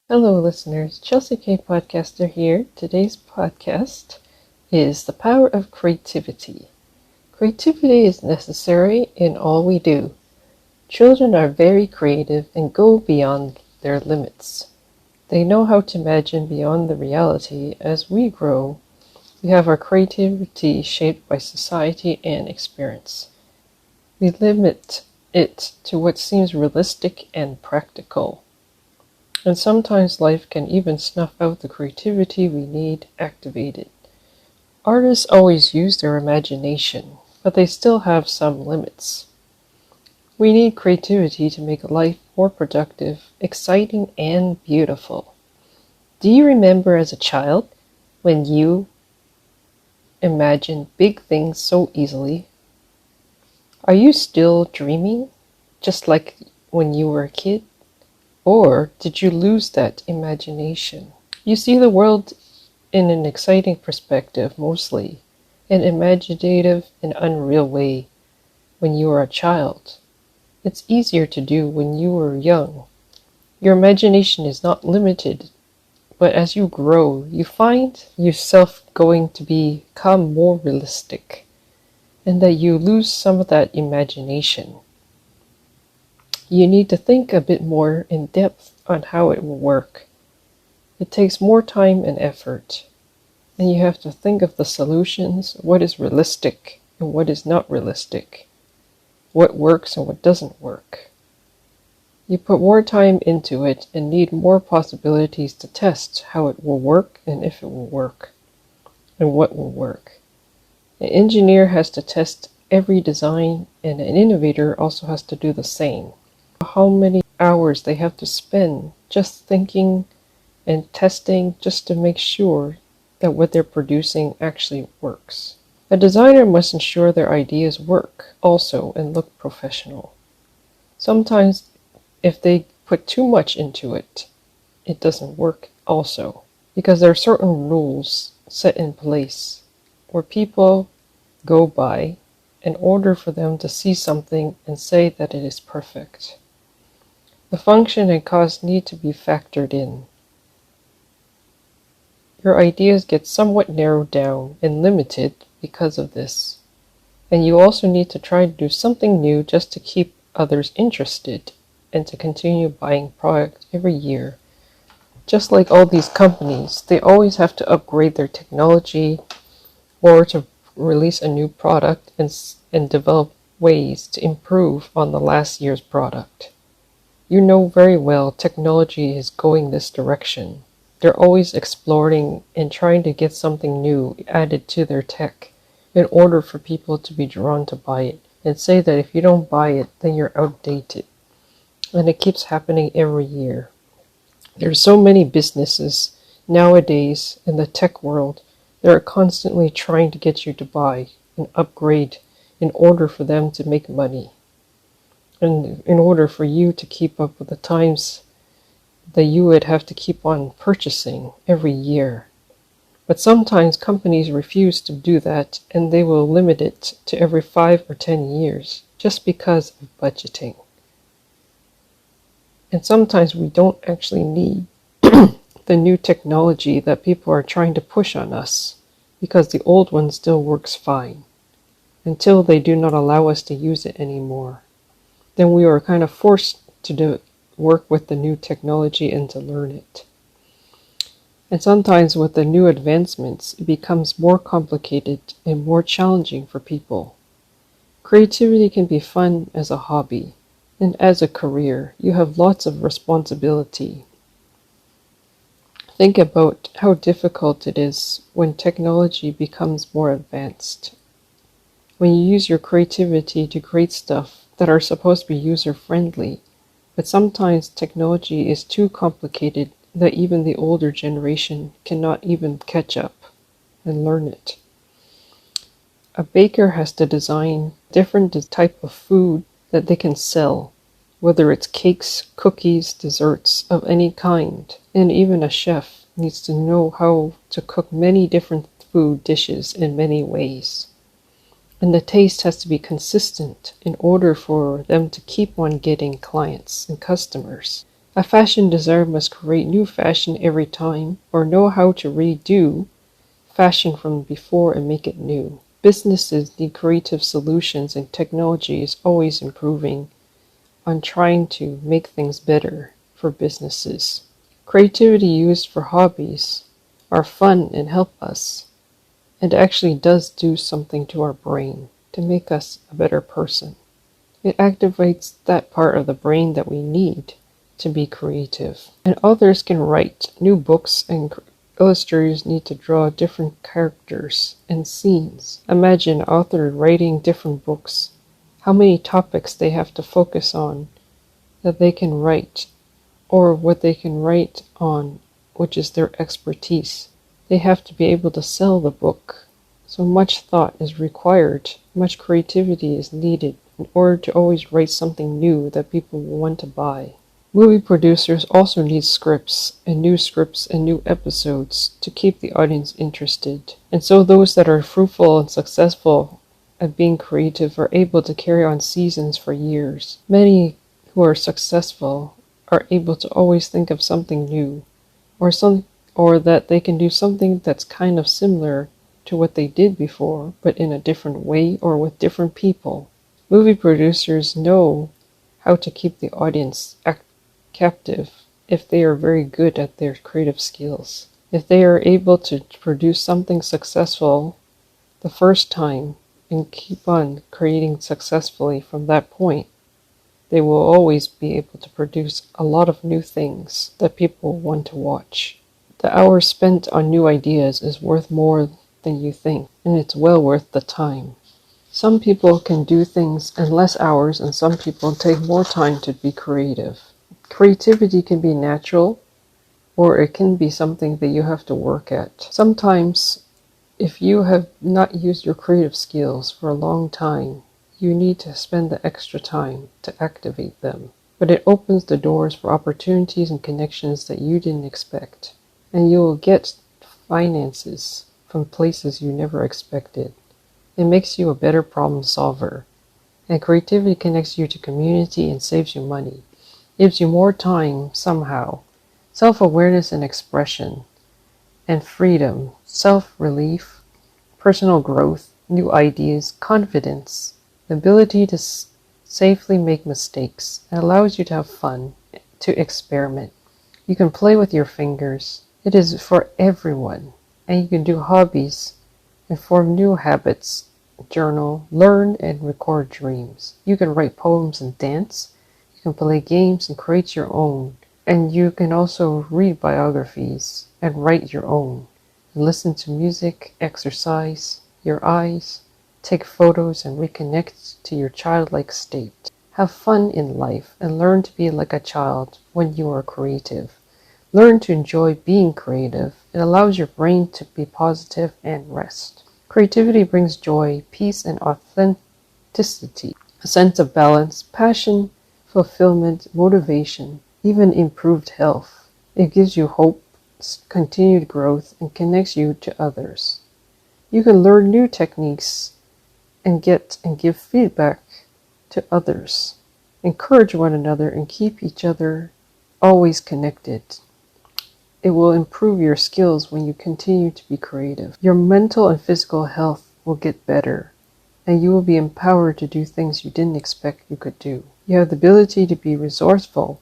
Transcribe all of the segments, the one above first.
Hello, listeners. Chelsea K. Podcaster here. Today's podcast is The Power of Creativity. Creativity is necessary in all we do. Children are very creative and go beyond their limits. They know how to imagine beyond the reality. As we grow, we have our creativity shaped by society and experience. We limit it to what seems realistic and practical. And sometimes life can even snuff out the creativity we need activated. Artists always use their imagination, but they still have some limits. We need creativity to make life more productive, exciting, and beautiful. Do you remember as a child when you imagined big things so easily? Are you still dreaming, just like when you were a kid? Or did you lose that imagination? You see the world in an exciting perspective mostly, an imaginative and unreal way when you are a child. It's easier to do when you were young. Your imagination is not limited, but as you grow, you find yourself going to become more realistic, and that you lose some of that imagination. You need to think a bit more in depth on how it will work. It takes more time and effort, and you have to think of the solutions, what is realistic and what is not realistic, what works and what doesn't work. You put more time into it and need more possibilities to test how it will work and if it will work, and what will work. An engineer has to test every design, and an innovator also has to do the same. How many hours they have to spend just thinking and testing just to make sure that what they're producing actually works. A designer must ensure their ideas work also and look professional. Sometimes if they put too much into it, it doesn't work also, because there are certain rules set in place where people go by in order for them to see something and say that it is perfect. The function and cost need to be factored in. Your ideas get somewhat narrowed down and limited because of this. And you also need to try to do something new just to keep others interested and to continue buying product every year. Just like all these companies, they always have to upgrade their technology or to release a new product and develop ways to improve on the last year's product. You know very well technology is going this direction. They're always exploring and trying to get something new added to their tech in order for people to be drawn to buy it and say that if you don't buy it, then you're outdated. And it keeps happening every year. There's so many businesses nowadays in the tech world that are constantly trying to get you to buy and upgrade in order for them to make money. And in order for you to keep up with the times that you would have to keep on purchasing every year. But sometimes companies refuse to do that, and they will limit it to every 5 or 10 years just because of budgeting. And sometimes we don't actually need the new technology that people are trying to push on us, because the old one still works fine until they do not allow us to use it anymore. Then we are kind of forced to work with the new technology and to learn it. And sometimes with the new advancements, it becomes more complicated and more challenging for people. Creativity can be fun as a hobby, and as a career, you have lots of responsibility. Think about how difficult it is when technology becomes more advanced. When you use your creativity to create stuff that are supposed to be user-friendly, but sometimes technology is too complicated that even the older generation cannot even catch up and learn it. A baker has to design different type of food that they can sell, whether it's cakes, cookies, desserts of any kind, and even a chef needs to know how to cook many different food dishes in many ways. And the taste has to be consistent in order for them to keep on getting clients and customers. A fashion designer must create new fashion every time, or know how to redo fashion from before and make it new. Businesses need creative solutions, and technology is always improving on trying to make things better for businesses. Creativity used for hobbies are fun and help us, and actually does do something to our brain to make us a better person. It activates that part of the brain that we need to be creative. And authors can write new books, and illustrators need to draw different characters and scenes. Imagine an author writing different books, how many topics they have to focus on that they can write, or what they can write on, which is their expertise. They have to be able to sell the book. So much thought is required, much creativity is needed in order to always write something new that people will want to buy. Movie producers also need scripts and new episodes to keep the audience interested. And so those that are fruitful and successful at being creative are able to carry on seasons for years. Many who are successful are able to always think of something new, or that they can do something that's kind of similar to what they did before, but in a different way or with different people. Movie producers know how to keep the audience captive if they are very good at their creative skills. If they are able to produce something successful the first time and keep on creating successfully from that point, they will always be able to produce a lot of new things that people want to watch. The hours spent on new ideas is worth more than you think, and it's well worth the time. Some people can do things in less hours, and some people take more time to be creative. Creativity can be natural, or it can be something that you have to work at. Sometimes, if you have not used your creative skills for a long time, you need to spend the extra time to activate them. But it opens the doors for opportunities and connections that you didn't expect. And you will get finances from places you never expected. It makes you a better problem solver. And creativity connects you to community and saves you money. Gives you more time somehow. Self-awareness and expression. And freedom. Self-relief. Personal growth. New ideas. Confidence. The ability to safely make mistakes. It allows you to have fun. To experiment. You can play with your fingers. It is for everyone. And you can do hobbies and form new habits, journal, learn, and record dreams. You can write poems and dance. You can play games and create your own. And you can also read biographies and write your own. And listen to music, exercise your eyes, take photos, and reconnect to your childlike state. Have fun in life and learn to be like a child when you are creative. Learn to enjoy being creative. It allows your brain to be positive and rest. Creativity brings joy, peace, and authenticity, a sense of balance, passion, fulfillment, motivation, even improved health. It gives you hope, continued growth, and connects you to others. You can learn new techniques and give feedback to others. Encourage one another and keep each other always connected. It will improve your skills when you continue to be creative. Your mental and physical health will get better, and you will be empowered to do things you didn't expect you could do. You have the ability to be resourceful,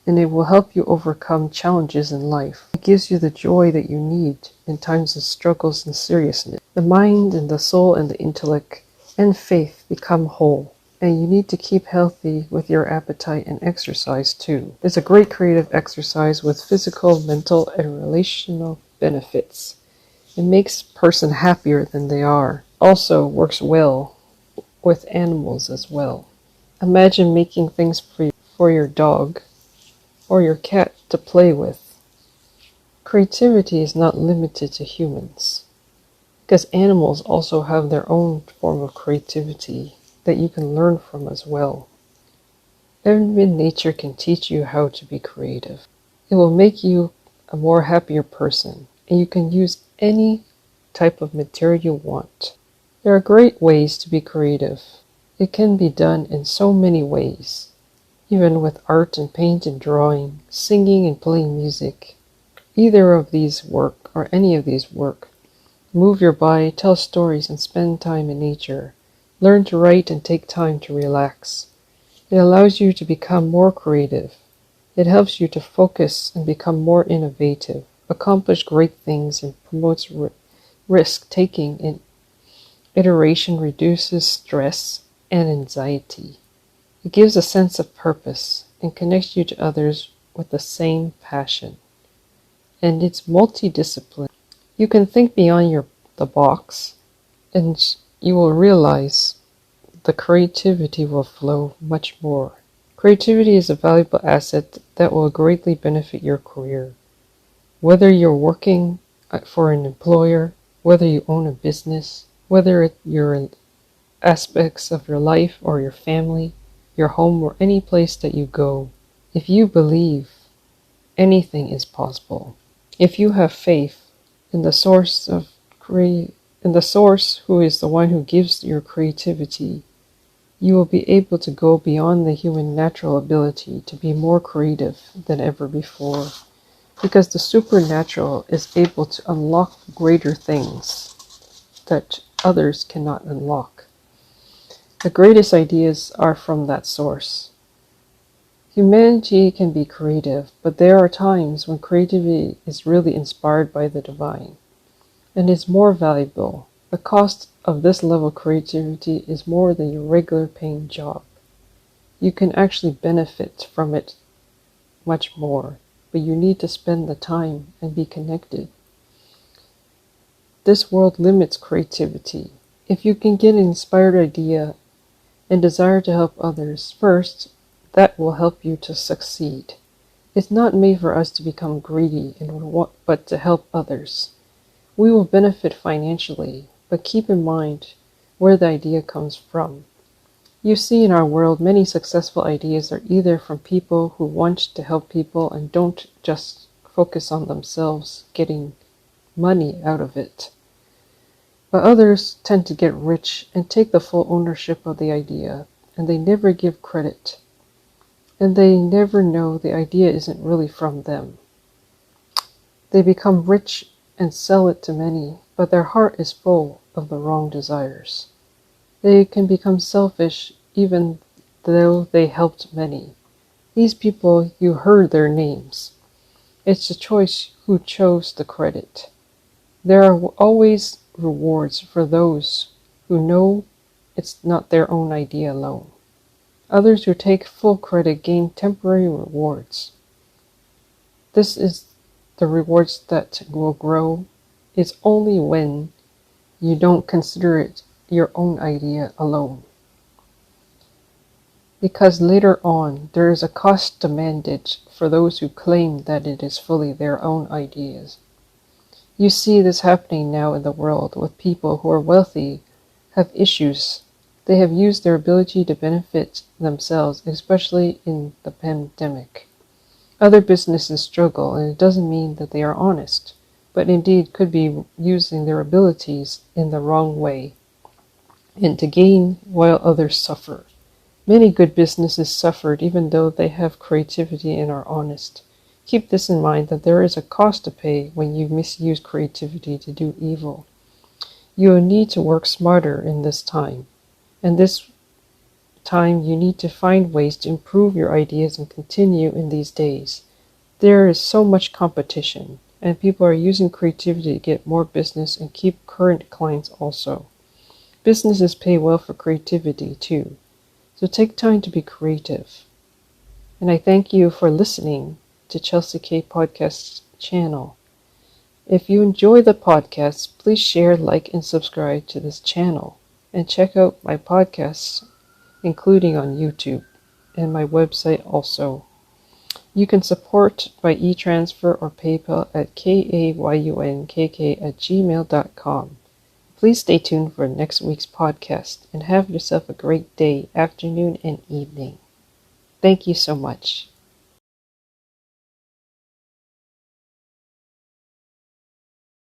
and it will help you overcome challenges in life. It gives you the joy that you need in times of struggles and seriousness. The mind and the soul and the intellect and faith become whole. And you need to keep healthy with your appetite and exercise too. It's a great creative exercise with physical, mental, and relational benefits. It makes a person happier than they are. Also works well with animals as well. Imagine making things for your dog or your cat to play with. Creativity is not limited to humans, because animals also have their own form of creativity that you can learn from as well. Even nature can teach you how to be creative. It will make you a more happier person, and you can use any type of material you want. There are great ways to be creative. It can be done in so many ways. even with art and paint and drawing, singing and playing music. Either of these work, or any of these work. Move your body, tell stories, and spend time in nature. Learn to write and take time to relax. It allows you to become more creative. It helps you to focus and become more innovative, accomplish great things, and promotes risk-taking, and iteration reduces stress and anxiety. It gives a sense of purpose and connects you to others with the same passion. And it's multidisciplinary. You can think beyond the box, and you will realize the creativity will flow much more. Creativity is a valuable asset that will greatly benefit your career. Whether you're working for an employer, whether you own a business, whether you're in aspects of your life or your family, your home, or any place that you go, if you believe, anything is possible. If you have faith in the source who is the one who gives your creativity, you will be able to go beyond the human natural ability to be more creative than ever before, because the supernatural is able to unlock greater things that others cannot unlock. The greatest ideas are from that source. Humanity can be creative, but there are times when creativity is really inspired by the divine, and is more valuable. The cost of this level of creativity is more than your regular paying job. You can actually benefit from it much more, but you need to spend the time and be connected. This world limits creativity. If you can get an inspired idea and desire to help others first, that will help you to succeed. It's not made for us to become greedy but to help others. We will benefit financially, but keep in mind where the idea comes from. You see in our world, many successful ideas are either from people who want to help people and don't just focus on themselves getting money out of it. But others tend to get rich and take the full ownership of the idea, and they never give credit. And they never know the idea isn't really from them. They become rich and sell it to many, but their heart is full of the wrong desires. They can become selfish even though they helped many. These people, you heard their names. It's a choice who chose the credit. There are always rewards for those who know it's not their own idea alone. Others who take full credit gain temporary rewards. This is the rewards that will grow. It's only when you don't consider it your own idea alone. Because later on, there is a cost demanded for those who claim that it is fully their own ideas. You see this happening now in the world with people who are wealthy, have issues. They have used their ability to benefit themselves, especially in the pandemic. Other businesses struggle, and it doesn't mean that they are honest, but indeed could be using their abilities in the wrong way, and to gain while others suffer. Many good businesses suffered even though they have creativity and are honest. Keep this in mind, that there is a cost to pay when you misuse creativity to do evil. You will need to work smarter in this time, and this time you need to find ways to improve your ideas and continue in these days. There is so much competition, and people are using creativity to get more business and keep current clients also. Businesses pay well for creativity too, so take time to be creative. And I thank you for listening to Chelsea K Podcast channel. If you enjoy the podcast, please share, like, and subscribe to this channel, and check out my podcasts, including on YouTube, and my website also. You can support by e-transfer or PayPal at kayunkk@gmail.com. Please stay tuned for next week's podcast, and have yourself a great day, afternoon, and evening. Thank you so much.